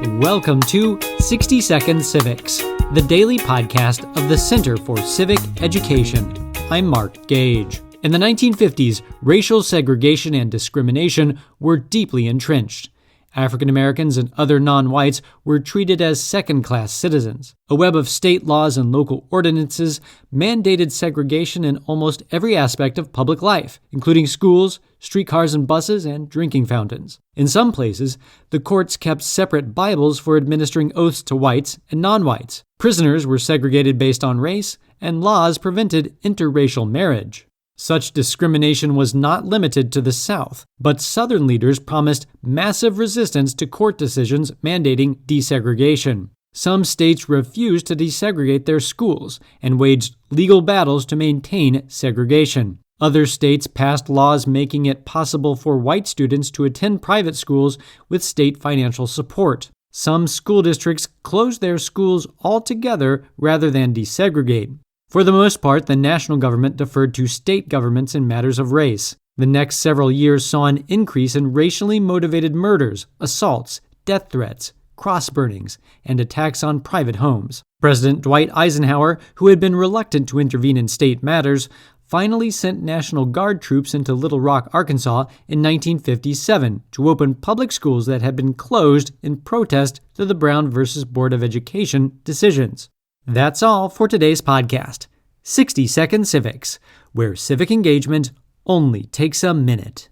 Welcome to 60 Second Civics, the daily podcast of the Center for Civic Education. I'm Mark Gage. In the 1950s, racial segregation and discrimination were deeply entrenched. African Americans and other non-whites were treated as second-class citizens. A web of state laws and local ordinances mandated segregation in almost every aspect of public life, including schools, streetcars and buses, and drinking fountains. In some places, the courts kept separate Bibles for administering oaths to whites and non-whites. Prisoners were segregated based on race, and laws prevented interracial marriage. Such discrimination was not limited to the South, but Southern leaders promised massive resistance to court decisions mandating desegregation. Some states refused to desegregate their schools and waged legal battles to maintain segregation. Other states passed laws making it possible for white students to attend private schools with state financial support. Some school districts closed their schools altogether rather than desegregate. For the most part, the national government deferred to state governments in matters of race. The next several years saw an increase in racially motivated murders, assaults, death threats, cross-burnings, and attacks on private homes. President Dwight Eisenhower, who had been reluctant to intervene in state matters, finally sent National Guard troops into Little Rock, Arkansas in 1957 to open public schools that had been closed in protest to the Brown v. Board of Education decisions. That's all for today's podcast, 60 Second Civics, where civic engagement only takes a minute.